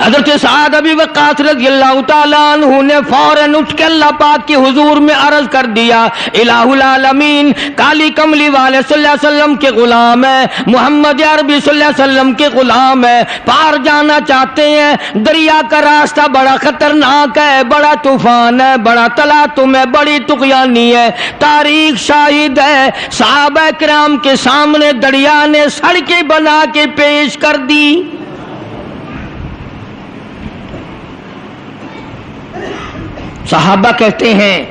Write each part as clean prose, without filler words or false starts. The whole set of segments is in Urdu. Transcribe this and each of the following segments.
حضرت سعد ابی وقاص رضی اللہ تعالیٰ عنہ نے فوراً اٹھ کے اللہ پاک کے حضور میں عرض کر دیا، الہ العالمین کالی کملی والے صلی اللہ علیہ وسلم کے غلام ہیں، محمد عربی صلی اللہ علیہ وسلم کے غلام ہیں، پار جانا چاہتے ہیں، دریا کا راستہ بڑا خطرناک ہے، بڑا طوفان ہے، بڑا تلاطم ہے، بڑی طغیانی ہے، تاریخ شاہد ہے صحابہ کرام کے سامنے دریا نے سڑکیں بنا کے پیش کر دی۔ صحابہ کہتے ہیں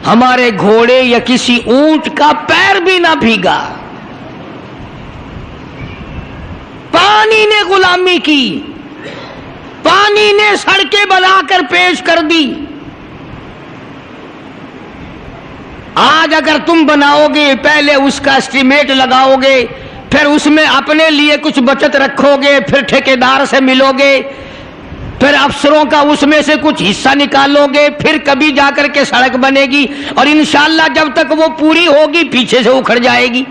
ہمارے گھوڑے یا کسی اونٹ کا پیر بھی نہ بھیگا، پانی نے غلامی کی، پانی نے سڑکیں بنا کر پیش کر دی۔ آج اگر تم بناؤ گے، پہلے اس کا اسٹیمیٹ لگاؤ گے، پھر اس میں اپنے لیے کچھ بچت رکھو گے، پھر ٹھیکیدار سے ملو گے، پھر افسروں کا اس میں سے کچھ حصہ نکالو گے، پھر کبھی جا کر کے سڑک بنے گی، اور انشاءاللہ جب تک وہ پوری ہوگی پیچھے سے اکھڑ جائے گی۔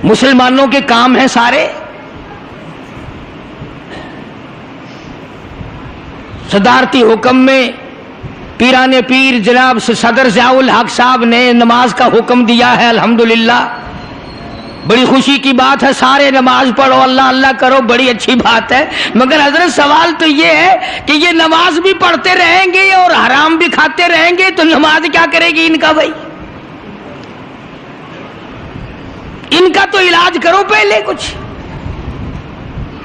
مسلمانوں کے کام ہیں سارے۔ صدارتی حکم میں پیران پیر جناب صدر ضیاء الحق صاحب نے نماز کا حکم دیا ہے، الحمدللہ بڑی خوشی کی بات ہے، سارے نماز پڑھو، اللہ اللہ کرو، بڑی اچھی بات ہے، مگر حضرت سوال تو یہ ہے کہ یہ نماز بھی پڑھتے رہیں گے اور حرام بھی کھاتے رہیں گے تو نماز کیا کرے گی ان کا؟ بھائی ان کا تو علاج کرو پہلے کچھ،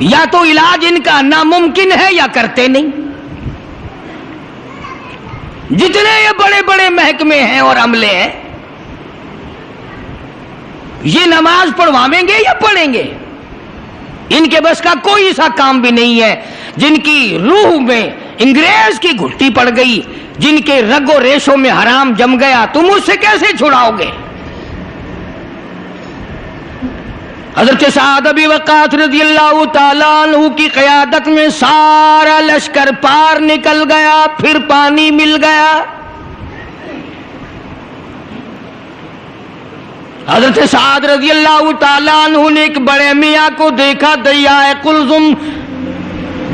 یا تو علاج ان کا ناممکن ہے یا کرتے نہیں۔ جتنے یہ بڑے بڑے محکمے ہیں اور عملے ہیں، یہ نماز پڑھوائیں گے یا پڑھیں گے؟ ان کے بس کا کوئی سا کام بھی نہیں ہے۔ جن کی روح میں انگریز کی گھٹی پڑ گئی، جن کے رگ و ریشوں میں حرام جم گیا، تم اس سے کیسے چھڑاؤ گے؟ حضرت سعد ابی وقاص رضی اللہ تعالیٰ عنہ کی قیادت میں سارا لشکر پار نکل گیا، پھر پانی مل گیا۔ حضرت سعد رضی اللہ تعالیٰ عنہ نے ایک بڑے میاں کو دیکھا، دریائے قلزم،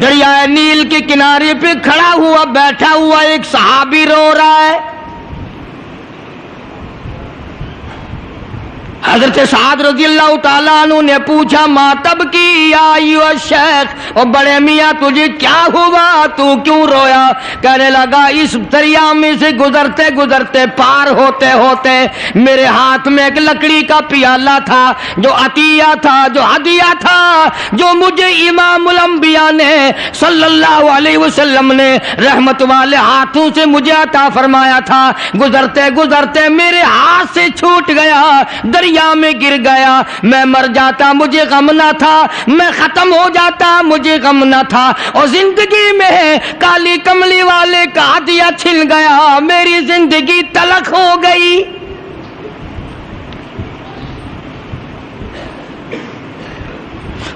دریائے نیل کے کنارے پہ کھڑا ہوا، بیٹھا ہوا ایک صحابی رو رہا ہے۔ حضرت سعد رضی اللہ تعالیٰ عنہ نے پوچھا، ما تبکی یا ایھا الشیخ، اور بڑے میاں تجھے کیا ہوا، تو کیوں رویا؟ کہنے لگا اس دریا میں سے گزرتے گزرتے پار ہوتے ہوتے میرے ہاتھ میں ایک لکڑی کا پیالہ تھا، جو عطیہ تھا، جو ہدیہ تھا، جو مجھے امام الانبیاء نے صلی اللہ علیہ وسلم نے رحمت والے ہاتھوں سے مجھے عطا فرمایا تھا، گزرتے گزرتے میرے ہاتھ سے چھوٹ گیا، دریا میں گر گیا، میں مر جاتا مجھے غم نہ تھا، میں ختم ہو جاتا مجھے غم نہ تھا، اور زندگی میں کالی کملی والے کا ہدیہ چھن گیا، میری زندگی تلخ ہو گئی۔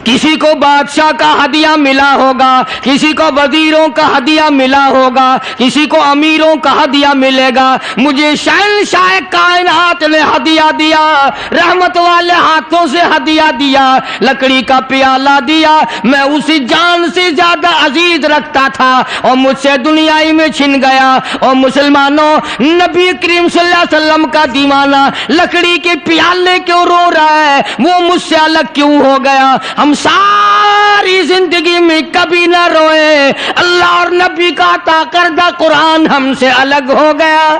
کسی کو بادشاہ کا ہدیہ ملا ہوگا، کسی کو وزیروں کا ہدیہ ملا ہوگا، کسی کو امیروں کا ہدیہ ملے گا، مجھے شہنشاہ کائنات نے ہدیہ دیا، رحمت والے ہاتھوں سے ہدیہ دیا، لکڑی کا پیالہ دیا، میں اسے جان سے زیادہ عزیز رکھتا تھا اور مجھ سے دنیائی میں چھن گیا۔ اور مسلمانوں، نبی کریم صلی اللہ علیہ وسلم کا دیوانہ لکڑی کے پیالے کیوں رو رہا ہے؟ وہ مجھ سے الگ کیوں ہو گیا؟ ہم ساری زندگی میں کبھی نہ روئے، اللہ اور نبی کا عطا کردہ قرآن ہم سے الگ ہو گیا۔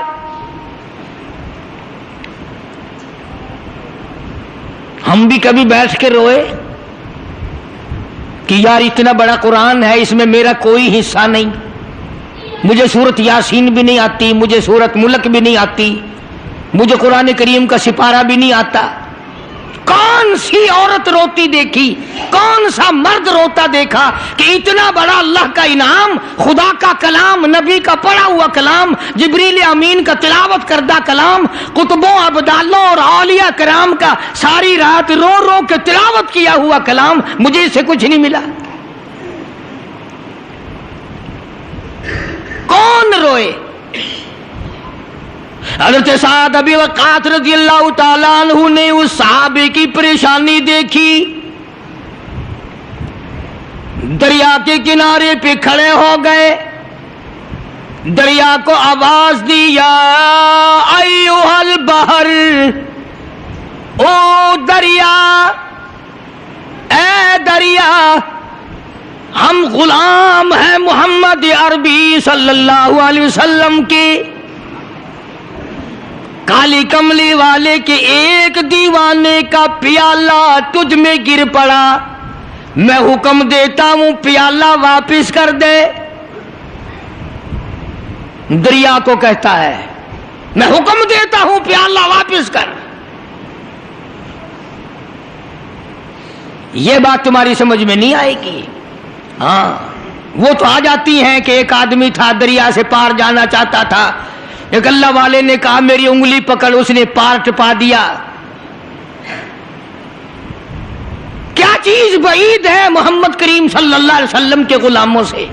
ہم بھی کبھی بیٹھ کے روئے کہ یار اتنا بڑا قرآن ہے، اس میں میرا کوئی حصہ نہیں، مجھے سورت یاسین بھی نہیں آتی، مجھے سورت ملک بھی نہیں آتی، مجھے قرآن کریم کا سپارہ بھی نہیں آتا۔ کون سی عورت روتی دیکھی، کون سا مرد روتا دیکھا کہ اتنا بڑا اللہ کا انعام، خدا کا کلام، نبی کا پڑھا ہوا کلام، جبریل امین کا تلاوت کردہ کلام، قطبوں، ابدالوں اور اولیاء کرام کا ساری رات رو رو کے تلاوت کیا ہوا کلام، مجھے اس سے کچھ نہیں ملا۔ کون روئے؟ حضرت سعد ابی وقاص رضی اللہ تعالیٰ عنہ نے اس صحابی کی پریشانی دیکھی، دریا کے کنارے پہ کھڑے ہو گئے، دریا کو آواز دی، یا ایھا البحر، او دریا، اے دریا، ہم غلام ہیں محمد عربی صلی اللہ علیہ وسلم کے، کالی کملی والے کے ایک دیوانے کا پیالہ تجھ میں گر پڑا، میں حکم دیتا ہوں پیالہ واپس کر دے۔ دریا کو کہتا ہے میں حکم دیتا ہوں پیالہ واپس کر۔ یہ بات تمہاری سمجھ میں نہیں آئے گی۔ ہاں وہ تو آ جاتی ہیں کہ ایک آدمی تھا دریا سے پار جانا چاہتا تھا، ایک اللہ والے نے کہا میری انگلی پکڑ، اس نے پار ٹپا دیا۔ کیا چیز بعید ہے محمد کریم صلی اللہ علیہ وسلم کے غلاموں سے؟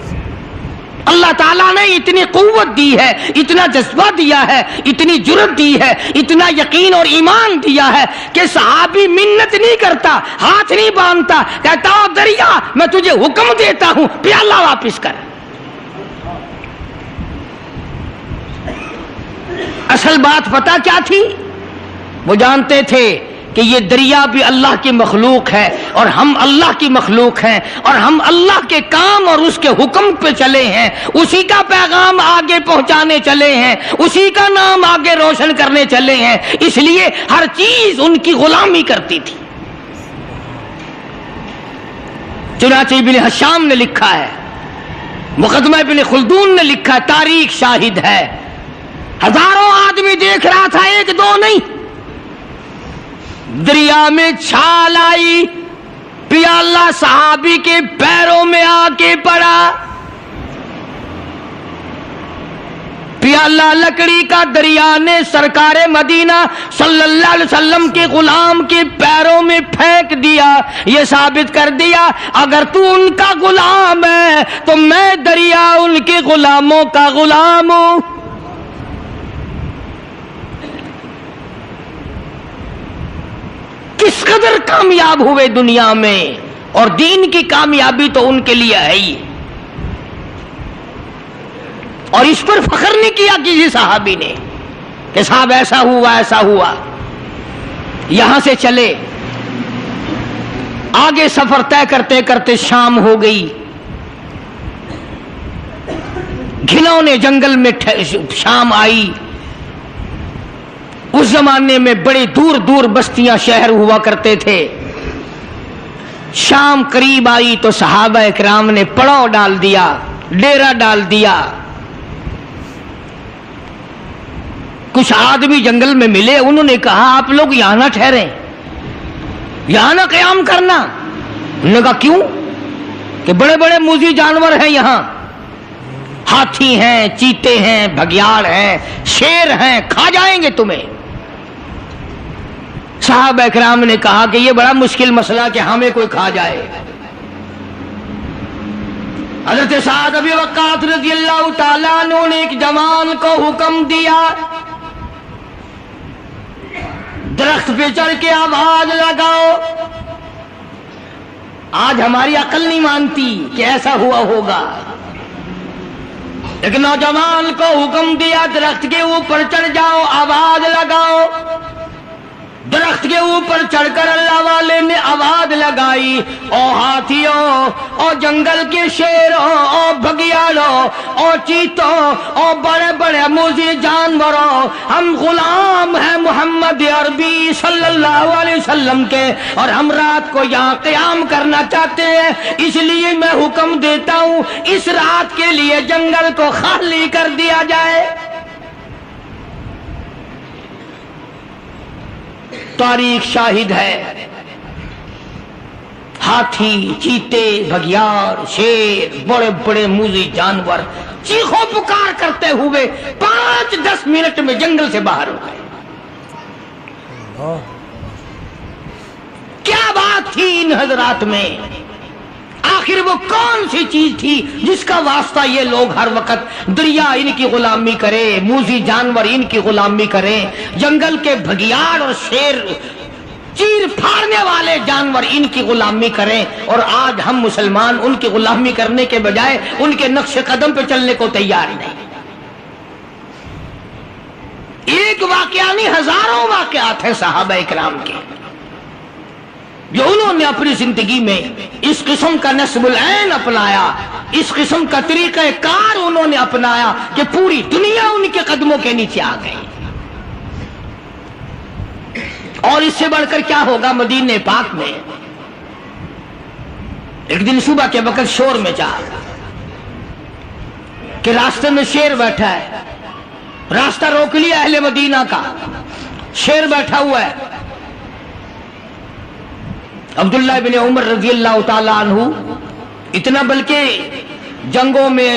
اللہ تعالیٰ نے اتنی قوت دی ہے، اتنا جذبہ دیا ہے، اتنی جرت دی ہے، اتنا یقین اور ایمان دیا ہے کہ صحابی منت نہیں کرتا، ہاتھ نہیں باندھتا، کہتا ہوں دریا میں تجھے حکم دیتا ہوں پیالہ واپس کر۔ اصل بات پتہ کیا تھی؟ وہ جانتے تھے کہ یہ دریا بھی اللہ کی مخلوق ہے اور ہم اللہ کی مخلوق ہیں، اور ہم اللہ کے کام اور اس کے حکم پہ چلے ہیں، اسی کا پیغام آگے پہنچانے چلے ہیں، اسی کا نام آگے روشن کرنے چلے ہیں، اس لیے ہر چیز ان کی غلامی کرتی تھی۔ چنانچہ ابن حشام نے لکھا ہے، مقدمہ ابن خلدون نے لکھا ہے، تاریخ شاہد ہے، ہزاروں آدمی دیکھ رہا تھا، ایک دو نہیں، دریا میں چھال آئی، پیالہ صحابی کے پیروں میں آ کے پڑا، پیالہ لکڑی کا دریا نے سرکار مدینہ صلی اللہ علیہ وسلم کے غلام کے پیروں میں پھینک دیا۔ یہ ثابت کر دیا اگر تو ان کا غلام ہے تو میں دریا ان کے غلاموں کا غلام ہوں۔ کس قدر کامیاب ہوئے دنیا میں، اور دین کی کامیابی تو ان کے لیے ہے ہی، اور اس پر فخر نہیں کیا کسی صحابی نے کہ صاحب ایسا ہوا ایسا ہوا۔ یہاں سے چلے، آگے سفر طے کرتے کرتے شام ہو گئی، گھنونے جنگل میں شام آئی۔ اس زمانے میں بڑے دور دور بستیاں شہر ہوا کرتے تھے۔ شام قریب آئی تو صحابہ اکرام نے پڑاؤ ڈال دیا، ڈیرا ڈال دیا۔ کچھ آدمی جنگل میں ملے، انہوں نے کہا آپ لوگ یہاں نہ ٹھہریں، یہاں نہ قیام کرنا۔ انہوں نے کہا کیوں؟ کہ بڑے بڑے موذی جانور ہیں یہاں، ہاتھی ہیں، چیتے ہیں، بھگیاڑ ہیں، شیر ہیں، کھا جائیں گے تمہیں۔ صحابہ اکرام نے کہا کہ یہ بڑا مشکل مسئلہ کہ ہمیں کوئی کھا جائے۔ حضرت سعد ابی وقاص رضی اللہ تعالیٰ عنہ نے ایک جوان کو حکم دیا، درخت پہ چڑھ کے آواز لگاؤ۔ آج ہماری عقل نہیں مانتی کہ ایسا ہوا ہوگا، ایک نوجوان کو حکم دیا درخت کے اوپر چڑھ جاؤ، آواز لگاؤ۔ درخت کے اوپر چڑھ کر اللہ والے نے آواز لگائی، او ہاتھیوں، او جنگل کے شیروں، او بھگیاڑوں، او چیتوں، او بڑے بڑے موذی جانوروں، ہم غلام ہیں محمد عربی صلی اللہ علیہ وسلم کے، اور ہم رات کو یہاں قیام کرنا چاہتے ہیں، اس لیے میں حکم دیتا ہوں اس رات کے لیے جنگل کو خالی کر دیا جائے۔ تاریخ شاہد ہے، ہاتھی، چیتے، بھگیاڑ، شیر، بڑے بڑے موذی جانور چیخو پکار کرتے ہوئے 5-10 منٹ میں جنگل سے باہر ہو گئے۔ کیا بات تھی ان حضرات میں؟ آخر وہ کون سی چیز تھی جس کا واسطہ یہ لوگ ہر وقت دریا ان کی غلامی کرے، موذی جانور ان کی غلامی کریں، جنگل کے بھگیاڑ اور شیر چیر پھاڑنے والے جانور ان کی غلامی کریں، اور آج ہم مسلمان ان کی غلامی کرنے کے بجائے ان کے نقش قدم پہ چلنے کو تیار نہیں۔ ایک واقعہ نہیں، ہزاروں واقعات ہیں صحابہ اکرام کے جو انہوں نے اپنی زندگی میں اس قسم کا نصب العین اپنایا، اس قسم کا طریقہ کار انہوں نے اپنایا کہ پوری دنیا ان کے قدموں کے نیچے آ گئی۔ اور اس سے بڑھ کر کیا ہوگا؟ مدینہ پاک میں ایک دن صبح کے وقت شور مچا کہ راستے میں شیر بیٹھا ہے، راستہ روک لیا اہل مدینہ کا، شیر بیٹھا ہوا ہے۔ عبداللہ بن عمر رضی اللہ تعالیٰ عنہ اتنا بلکہ جنگوں میں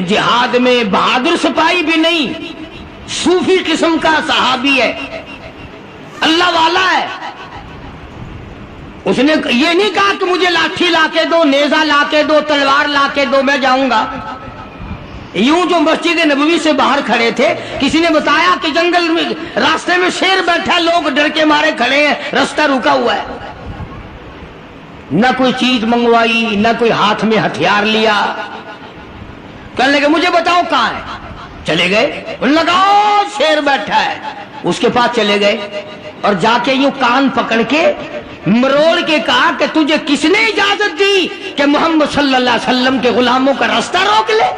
جہاد میں بہادر سپاہی بھی نہیں، صوفی قسم کا صحابی ہے، اللہ والا ہے۔ اس نے یہ نہیں کہا کہ مجھے لاٹھی لا کے دو، نیزہ لا کے دو، تلوار لا کے دو، میں جاؤں گا۔ یوں جو مسجد نبوی سے باہر کھڑے تھے، کسی نے بتایا کہ جنگل میں راستے میں شیر بیٹھا، لوگ ڈر کے مارے کھڑے ہیں، راستہ رکا ہوا ہے۔ نہ کوئی چیز منگوائی، نہ کوئی ہاتھ میں ہتھیار لیا، کہنے لگے مجھے بتاؤ کہاں ہے۔ چلے گئے، لگاؤ شیر بیٹھا ہے، اس کے پاس چلے گئے اور جا کے یوں کان پکڑ کے مروڑ کے کہا کہ تجھے کس نے اجازت دی کہ محمد صلی اللہ علیہ وسلم کے غلاموں کا راستہ روک لے؟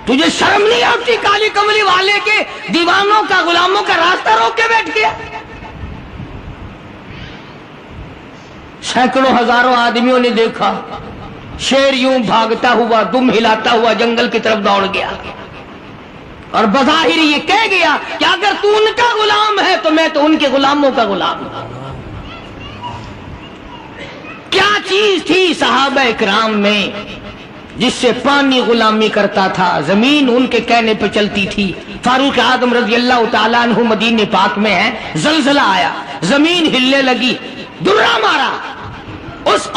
تجھے شرم نہیں آتی کالی کملی والے کے دیوانوں کا غلاموں کا راستہ روک کے بیٹھ گیا؟ سینکڑوں ہزاروں آدمیوں نے دیکھا شیر یوں بھاگتا ہوا، دم ہلاتا ہوا جنگل کی طرف دوڑ گیا اور بظاہر یہ کہہ گیا کہ اگر تو ان کا غلام ہے تو میں تو ان کے غلاموں کا غلام ہوں۔ کیا چیز تھی صحابہ اکرام میں جس سے پانی غلامی کرتا تھا، زمین ان کے کہنے پہ چلتی تھی۔ فاروق اعظم رضی اللہ تعالیٰ عنہ مدینہ پاک میں ہے، زلزلہ آیا، زمین ہلنے لگی، درہ مارا، اس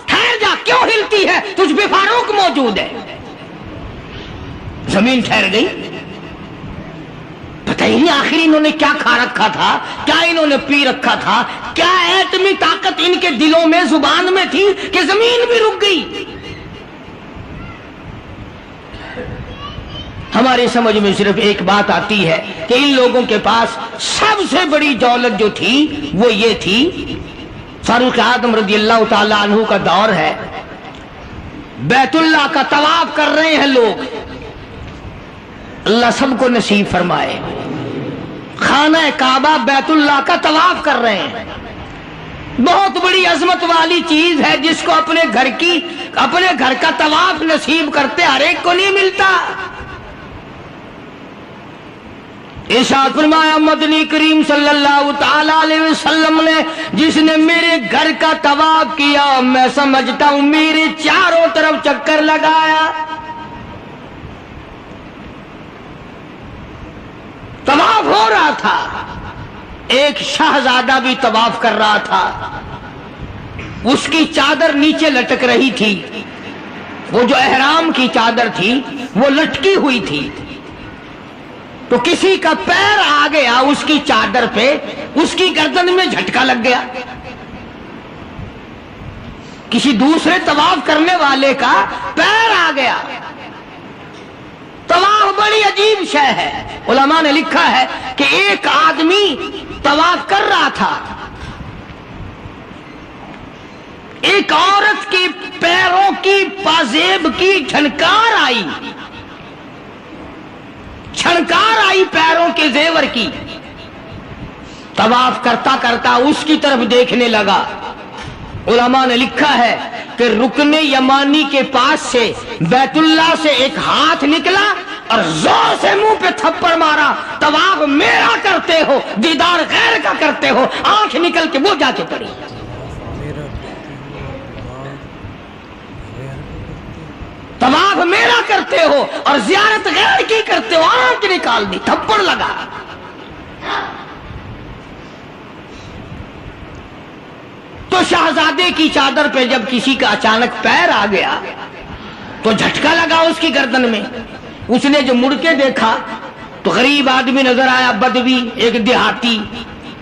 ٹھہر جا، کیوں ہلتی ہے؟ تجھ پہ فاروق موجود ہے۔ زمین ٹھہر گئی، پتہ ہی نہیں آخر انہوں نے کیا کھا رکھا تھا، کیا انہوں نے پی رکھا تھا، کیا ایٹمی طاقت ان کے دلوں میں زبان میں تھی کہ زمین بھی رک گئی۔ ہماری سمجھ میں صرف ایک بات آتی ہے کہ ان لوگوں کے پاس سب سے بڑی دولت جو تھی وہ یہ تھی، فاروق اعظم رضی اللہ تعالیٰ عنہ کا دور ہے، بیت اللہ کا طواف کر رہے ہیں لوگ، اللہ سب کو نصیب فرمائے، خانہ کعبہ بیت اللہ کا طواف کر رہے ہیں۔ بہت بڑی عظمت والی چیز ہے جس کو اپنے گھر کا طواف نصیب کرتے ہر ایک کو نہیں ملتا۔ ارشاد فرمایا مدنی کریم صلی اللہ تعالی علیہ وسلم نے، جس نے میرے گھر کا طواف کیا میں سمجھتا ہوں میرے چاروں طرف چکر لگایا۔ طواف ہو رہا تھا، ایک شہزادہ بھی طواف کر رہا تھا، اس کی چادر نیچے لٹک رہی تھی، وہ جو احرام کی چادر تھی وہ لٹکی ہوئی تھی، تو کسی کا پیر آ گیا اس کی چادر پہ، اس کی گردن میں جھٹکا لگ گیا۔ کسی دوسرے طواف کرنے والے کا پیر آ گیا۔ طواف بڑی عجیب شے ہے، علماء نے لکھا ہے کہ ایک آدمی طواف کر رہا تھا، ایک عورت کے پیروں کی پازیب کی جھنکار آئی، چھنکار آئی پیروں کے زیور کی، طواف کرتا کرتا اس کی طرف دیکھنے لگا۔ علماء نے لکھا ہے کہ رکن یمانی کے پاس سے بیت اللہ سے ایک ہاتھ نکلا اور زور سے منہ پہ تھپڑ مارا، طواف میرا کرتے ہو دیدار غیر کا کرتے ہو، آنکھ نکل کے وہ جا کے پڑی۔ طواف میرا کرتے ہو اور زیارت غیر کی کرتے ہو، آنکھ نکال دی، تھپڑ لگا۔ تو شہزادے کی چادر پہ جب کسی کا اچانک پیر آ گیا تو جھٹکا لگا اس کی گردن میں۔ اس نے جو مڑ کے دیکھا تو غریب آدمی نظر آیا، بدوی، ایک دیہاتی،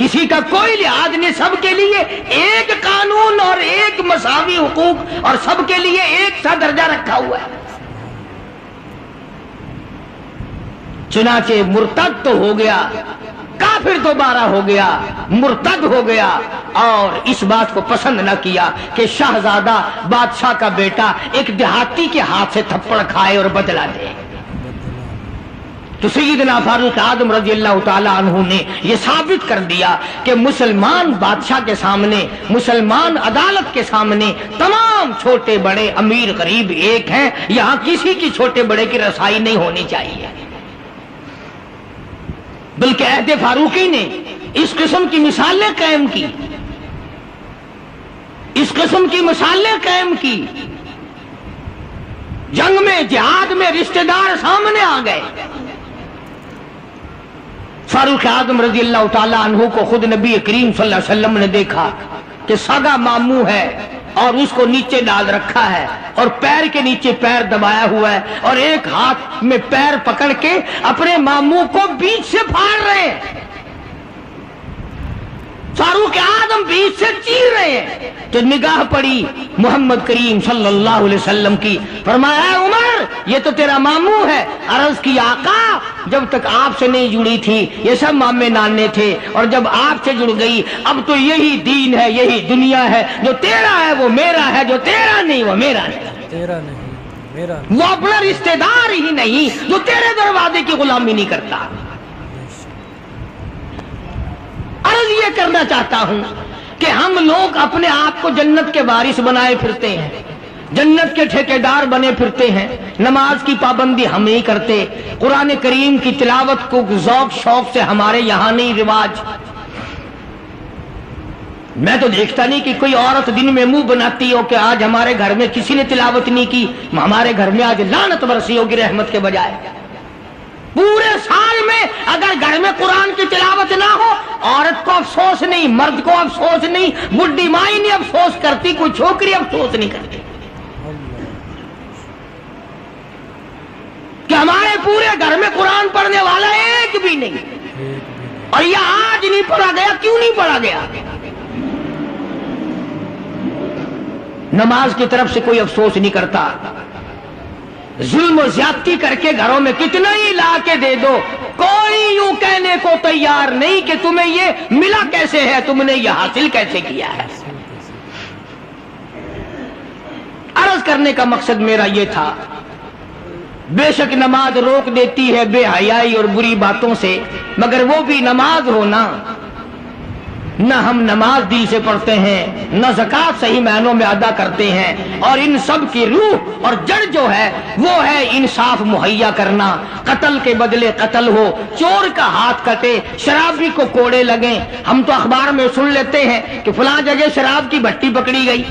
کسی کا کوئی لحاظ نہیں، سب کے لیے ایک قانون اور ایک مساوی حقوق اور سب کے لیے ایک سا درجہ رکھا ہوا ہے۔ چنانچہ مرتد تو ہو گیا، کافر دوبارہ ہو گیا، مرتد ہو گیا، اور اس بات کو پسند نہ کیا کہ شہزادہ بادشاہ کا بیٹا ایک دیہاتی کے ہاتھ سے تھپڑ کھائے اور بدلہ دے۔ تو سیدنا فاروق اعظم رضی اللہ تعالیٰ عنہ نے یہ ثابت کر دیا کہ مسلمان بادشاہ کے سامنے، مسلمان عدالت کے سامنے تمام چھوٹے بڑے امیر غریب ایک ہیں، یہاں کسی کی چھوٹے بڑے کی رسائی نہیں ہونی چاہیے۔ بلکہ عہد فاروقی نے اس قسم کی مثالیں قائم کی، اس قسم کی مثالیں قائم کی۔ جنگ میں، جہاد میں رشتہ دار سامنے آ گئے۔ فاروق اعظم رضی اللہ تعالیٰ عنہ کو خود نبی کریم صلی اللہ علیہ وسلم نے دیکھا کہ سگا ماموں ہے اور اس کو نیچے ڈال رکھا ہے اور پیر کے نیچے پیر دبایا ہوا ہے اور ایک ہاتھ میں پیر پکڑ کے اپنے ماموں کو بیچ سے پھاڑ رہے ہیں۔ فاروق اعظم بیچ سے چیر رہے ہیں تو نگاہ پڑی محمد کریم صلی اللہ علیہ وسلم کی، فرمایا اے عمر یہ تو تیرا ماموں ہے۔ عرض کی آقا جب تک آپ سے نہیں جڑی تھی یہ سب مامے نانے تھے، اور جب آپ سے جڑ گئی اب تو یہی دین ہے، یہی دنیا ہے، جو تیرا ہے وہ میرا ہے، جو تیرا نہیں وہ میرا نہیں، تیرا نہیں میرا نہیں۔ وہ اپنا رشتہ دار ہی نہیں جو تیرے دروازے کی غلامی نہیں کرتا۔ عرض یہ کرنا چاہتا ہوں کہ ہم لوگ اپنے آپ کو جنت کے وارث بنائے پھرتے ہیں، جنت کے ٹھیکیدار بنے پھرتے ہیں، نماز کی پابندی ہم نہیں کرتے، قرآن کریم کی تلاوت کو ذوق شوق سے ہمارے یہاں نہیں رواج۔ میں تو دیکھتا نہیں کہ کوئی عورت دن میں منہ بناتی ہو کہ آج ہمارے گھر میں کسی نے تلاوت نہیں کی، ہمارے گھر میں آج لعنت برسی ہوگی رحمت کے بجائے۔ پورے سال میں اگر گھر میں قرآن کی تلاوت نہ ہو، عورت کو افسوس نہیں، مرد کو افسوس نہیں، بڈھی مائی نہیں افسوس کرتی، کوئی چھوکری افسوس نہیں کرتی کہ ہمارے پورے گھر میں قرآن پڑھنے والا ایک بھی نہیں، اور یہ آج نہیں پڑھا گیا۔ کیوں نہیں پڑھا گیا؟ نماز کی طرف سے کوئی افسوس نہیں کرتا۔ ظلم و زیادتی کر کے گھروں میں کتنا ہی لا کے دے دو، کوئی یوں کہنے کو تیار نہیں کہ تمہیں یہ ملا کیسے ہے، تم نے یہ حاصل کیسے کیا ہے۔ عرض کرنے کا مقصد میرا یہ تھا، بے شک نماز روک دیتی ہے بے حیائی اور بری باتوں سے، مگر وہ بھی نماز ہونا، نہ ہم نماز دل سے پڑھتے ہیں، نہ زکوٰۃ صحیح معنوں میں ادا کرتے ہیں، اور ان سب کی روح اور جڑ جو ہے وہ ہے انصاف مہیا کرنا۔ قتل کے بدلے قتل ہو، چور کا ہاتھ کٹے، شرابی کو کوڑے لگیں۔ ہم تو اخبار میں سن لیتے ہیں کہ فلاں جگہ شراب کی بھٹی پکڑی گئی،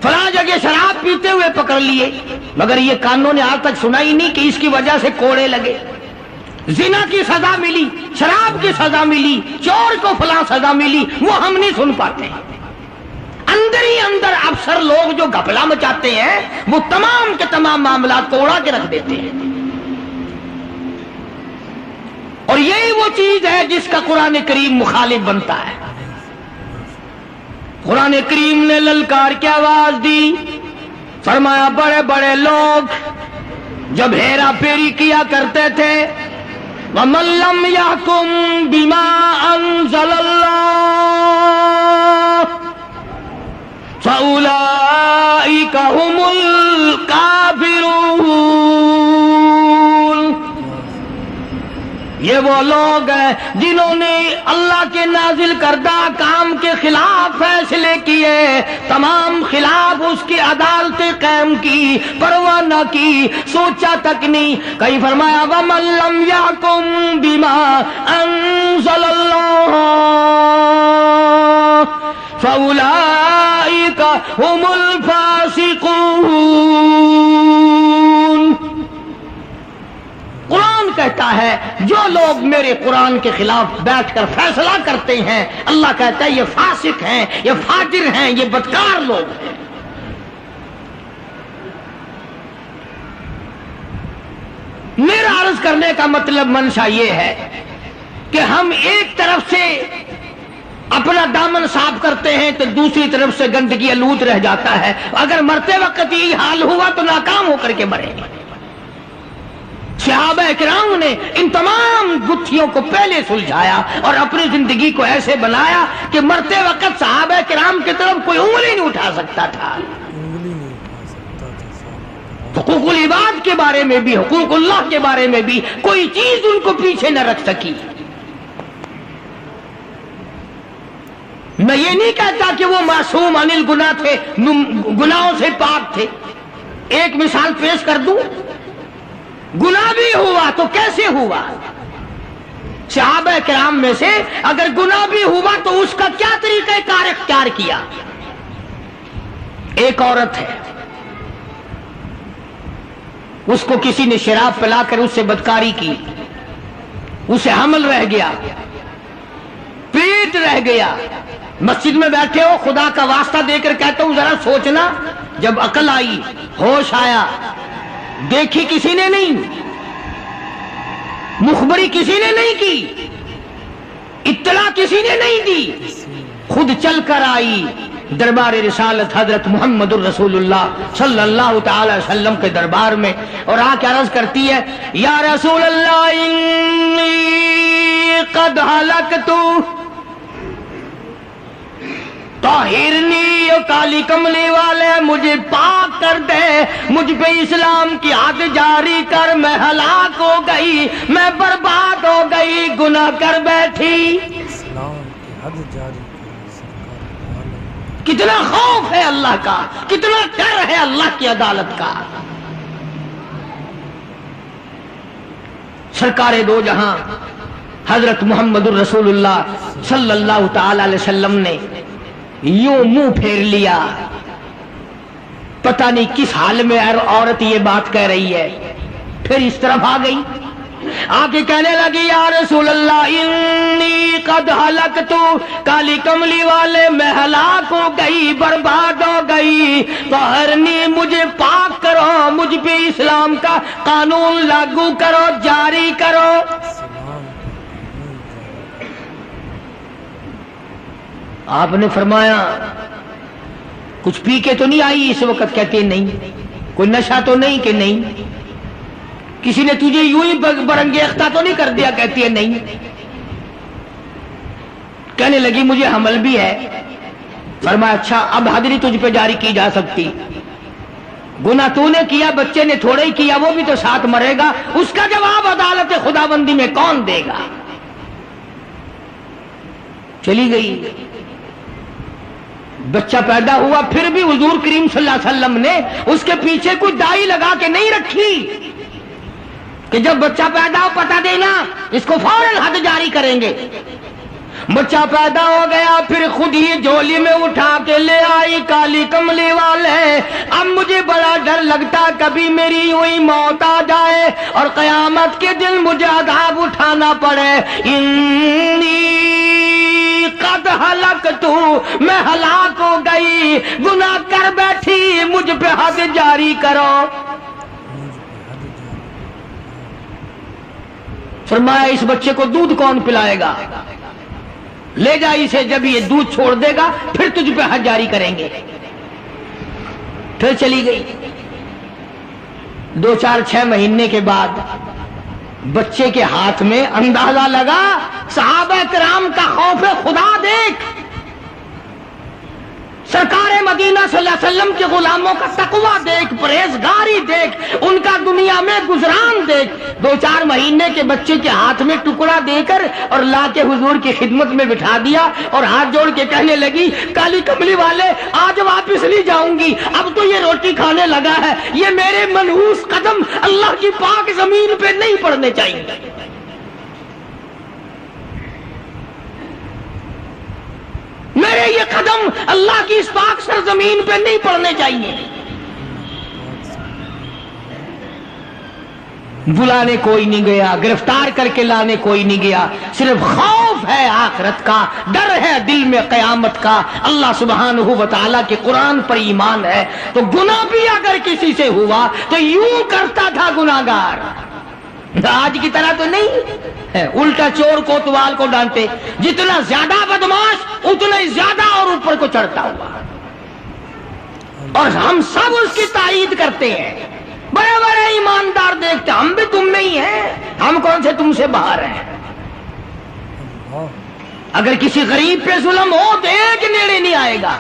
فلاں جگہ شراب پیتے ہوئے پکڑ لیے، مگر یہ کانوں نے آج تک سنا ہی نہیں کہ اس کی وجہ سے کوڑے لگے۔ زنا کی سزا ملی، شراب کی سزا ملی، چور کو فلاں سزا ملی، وہ ہم نہیں سن پاتے۔ اندر ہی اندر افسر لوگ جو گھپلا مچاتے ہیں وہ تمام کے تمام معاملات کو اڑا کے رکھ دیتے ہیں، اور یہی وہ چیز ہے جس کا قرآن کریم مخالف بنتا ہے۔ قرآن کریم نے للکار کی آواز دی، فرمایا بڑے بڑے لوگ جب ہیرا پھیری کیا کرتے تھے، وَمَن لَّمْ يَحْكُم بِمَا أَنزَلَ اللَّهُ فَأُولَٰئِكَ هُمُ الْكَافِرُونَ۔ یہ وہ لوگ ہیں جنہوں نے اللہ کے نازل کردہ کام کے خلاف فیصلے کیے، تمام خلاف اس کی عدالتیں قائم کی، پرواہ نہ کی، سوچا تک نہیں۔ کہیں فرمایا وَمَن لَّمْ يَحْكُم بِمَا أَنزَلَ اللَّهُ فَأُولَٰئِكَ هُمُ الْفَاسِقُونَ۔ قرآن کہتا ہے جو لوگ میرے قرآن کے خلاف بیٹھ کر فیصلہ کرتے ہیں، اللہ کہتا ہے یہ فاسق ہیں، یہ فاجر ہیں، یہ بدکار لوگ ہیں۔ میرا عرض کرنے کا مطلب منشا یہ ہے کہ ہم ایک طرف سے اپنا دامن صاف کرتے ہیں تو دوسری طرف سے گندگی آلود رہ جاتا ہے. اگر مرتے وقت یہی حال ہوا تو ناکام ہو کر کے مریں گے. صحابہ کرام نے ان تمام گتھیوں کو پہلے سلجھایا اور اپنی زندگی کو ایسے بنایا کہ مرتے وقت صحابہ کرام کی طرف کوئی انگلی نہیں اٹھا سکتا تھا. انگلی نہیں اٹھا سکتا تھا صحابہ. حقوق العباد کے بارے میں بھی، حقوق اللہ کے بارے میں بھی کوئی چیز ان کو پیچھے نہ رکھ سکی. میں یہ نہیں کہتا کہ وہ معصوم عن الگناہ تھے، گناہوں سے پاک تھے. ایک مثال پیش کر دوں. گناہ بھی ہوا تو کیسے ہوا؟ صحابہ کرام میں سے اگر گناہ بھی ہوا تو اس کا کیا طریقہ کار اختیار کیا؟ ایک عورت ہے، اس کو کسی نے شراب پلا کر اس سے بدکاری کی، اسے حمل رہ گیا، پیٹ رہ گیا. مسجد میں بیٹھے ہو، خدا کا واسطہ دے کر کہتا ہوں ذرا سوچنا، جب عقل آئی، ہوش آیا، دیکھی کسی نے نہیں، مخبری کسی نے نہیں کی، اطلاع کسی نے نہیں دی، خود چل کر آئی دربار رسالت حضرت محمد الرسول اللہ صلی اللہ تعالی وسلم کے دربار میں، اور آ کے عرض کرتی ہے یا رسول اللہ انی قد ہلکت طاہرنی، کالی کملی والے مجھے پاک کر دے، مجھ پہ اسلام کی حد جاری کر، میں ہلاک ہو گئی، میں برباد ہو گئی، گناہ کر بیٹھی. اسلام کی حد جاری کی سرکار عالم. کتنا خوف ہے اللہ کا، کتنا ڈر ہے اللہ کی عدالت کا. سرکار دو جہاں حضرت محمد الرسول اللہ صلی اللہ تعالی علیہ وسلم نے یوں منہ پھیر لیا، پتہ نہیں کس حال میں عورت یہ بات کہہ رہی ہے. پھر اس طرف آ گئی، آگے کہنے لگی یا رسول اللہ انی قد ہلکت، کالی کملی والے میں ہلاک ہو گئی، برباد ہو گئی، طہرنی مجھے پاک کرو، مجھ پہ اسلام کا قانون لاگو کرو، جاری کرو. آپ نے فرمایا کچھ پی کے تو نہیں آئی اس وقت؟ کہتے نہیں. کوئی نشہ تو نہیں؟ کہ نہیں. کسی نے تجھے یوں ہی برنگیختہ تو نہیں کر دیا؟ کہتی ہے نہیں. کہنے لگی مجھے حمل بھی ہے. فرمایا اچھا اب حد نہیں تجھ پہ جاری کی جا سکتی، گناہ تو نے کیا، بچے نے تھوڑا ہی کیا، وہ بھی تو ساتھ مرے گا، اس کا جواب عدالت خداوندی میں کون دے گا؟ چلی گئی. بچہ پیدا ہوا، پھر بھی حضور کریم صلی اللہ علیہ وسلم نے اس کے پیچھے کوئی دائی لگا کے نہیں رکھی کہ جب بچہ پیدا ہو پتہ دینا، اس کو فوراً حد جاری کریں گے. بچہ پیدا ہو گیا، پھر خود ہی جھولی میں اٹھا کے لے آئی کالی کملی والے. اب مجھے بڑا ڈر لگتا کبھی میری ہوئی موت آ جائے اور قیامت کے دن مجھے عذاب اٹھانا پڑے. انی قد ہلکت، میں ہلاک ہو گئی، گناہ کر بیٹھی، مجھ پہ حد جاری کرو. فرمایا اس بچے کو دودھ کون پلائے گا؟ لے جا اسے، جب یہ دودھ چھوڑ دے گا پھر تجھ پہ حد جاری کریں گے. پھر چلی گئی. 2-4-6 مہینے کے بعد بچے کے ہاتھ میں اندازہ لگا صحابہ کرام کا خوف خدا دیکھ، سرکار مدینہ صلی اللہ علیہ وسلم کے غلاموں کا تقوی دیکھ، پرہیزگاری دیکھ، ان کا دنیا میں گزران دیکھ. 2-4 مہینے کے بچے کے ہاتھ میں ٹکڑا دے کر اور لا کے حضور کی خدمت میں بٹھا دیا اور ہاتھ جوڑ کے کہنے لگی کالی کملی والے آج واپس نہیں جاؤں گی، اب تو یہ روٹی کھانے لگا ہے، یہ میرے منحوس قدم اللہ کی پاک زمین پہ نہیں پڑنے چاہیے. میرے یہ قدم اللہ کی اس پاک سرزمین پہ نہیں پڑنے چاہیے. بلانے کوئی نہیں گیا، گرفتار کر کے لانے کوئی نہیں گیا، صرف خوف ہے آخرت کا، ڈر ہے دل میں قیامت کا، اللہ سبحانہ و تعالیٰ کے قرآن پر ایمان ہے. تو گناہ بھی اگر کسی سے ہوا تو یوں کرتا تھا گناہگار، آج کی طرح تو نہیں ہے، الٹا چور کوتوال کو ڈانٹے، جتنا زیادہ بدماش اتنا ہی زیادہ اور اوپر کو چڑھتا ہوا، اور ہم سب اس کی تائید کرتے ہیں، بڑے بڑے ایماندار دیکھتے، ہم بھی تم میں ہی ہیں، ہم کون سے تم سے باہر ہیں۔ اگر کسی غریب پہ ظلم ہو تو ایک نیڑے نہیں آئے گا۔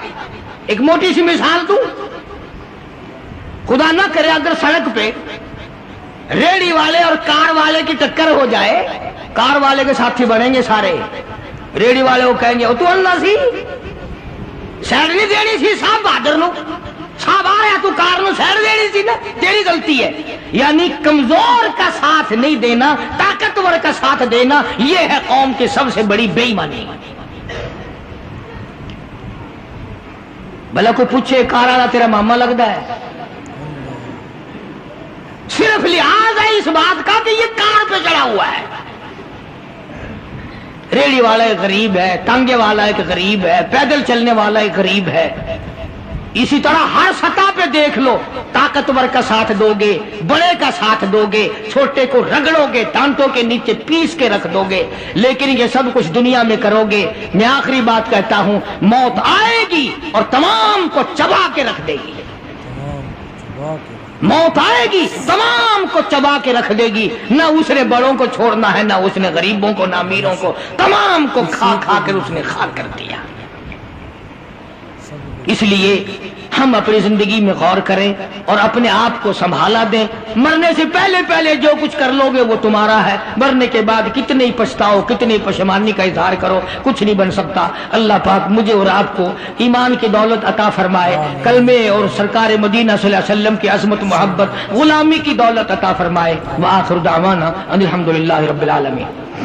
ایک موٹی سی مثال دوں، خدا نہ کرے اگر سڑک پہ ریڑی والے اور کار والے کی ٹکر ہو جائے، کار والے کے ساتھی بنیں گے سارے، ریڑی والے کو کہیں گے تو اللہ سی سیڈ نہیں دینی سی، صاحب بہادر نو صاحب آ رہا تو کار نو سیڈ دینی سی نا، تیری غلطی ہے۔ یعنی کمزور کا ساتھ نہیں دینا، طاقتور کا ساتھ دینا، یہ ہے قوم کی سب سے بڑی بے ایمانی۔ بھلا کوئی پوچھے کار والا تیرا ماما لگتا ہے، صرف لحاظ ہے اس بات کا کہ یہ کار پہ چڑھا ہوا ہے۔ ریڑی والا ایک غریب ہے، ٹانگے والا ایک غریب ہے، پیدل چلنے والا ایک غریب ہے۔ اسی طرح ہر سطح پہ دیکھ لو، طاقتور کا ساتھ دو گے، بڑے کا ساتھ دو گے، چھوٹے کو رگڑو گے، ٹانٹوں کے نیچے پیس کے رکھ دو گے، لیکن یہ سب کچھ دنیا میں کرو گے، میں آخری بات کہتا ہوں، موت آئے گی اور تمام کو چبا کے رکھ دے گی۔ موت آئے گی، تمام کو چبا کے رکھ دے گی، نہ اس نے بڑوں کو چھوڑنا ہے، نہ اس نے غریبوں کو، نہ امیروں کو، تمام کو کھا کھا کر اس نے خاک کر دیا۔ اس لیے ہم اپنی زندگی میں غور کریں اور اپنے آپ کو سنبھالا دیں۔ مرنے سے پہلے پہلے جو کچھ کر لو گے وہ تمہارا ہے، مرنے کے بعد کتنے ہی پچھتاؤ، کتنے پشیمانی کا اظہار کرو، کچھ نہیں بن سکتا۔ اللہ پاک مجھے اور آپ کو ایمان کی دولت عطا فرمائے، کلمے اور سرکار مدینہ صلی اللہ علیہ وسلم کی عظمت محبت غلامی کی دولت عطا فرمائے۔ وآخر دعوانا ان الحمدللہ رب العالمین۔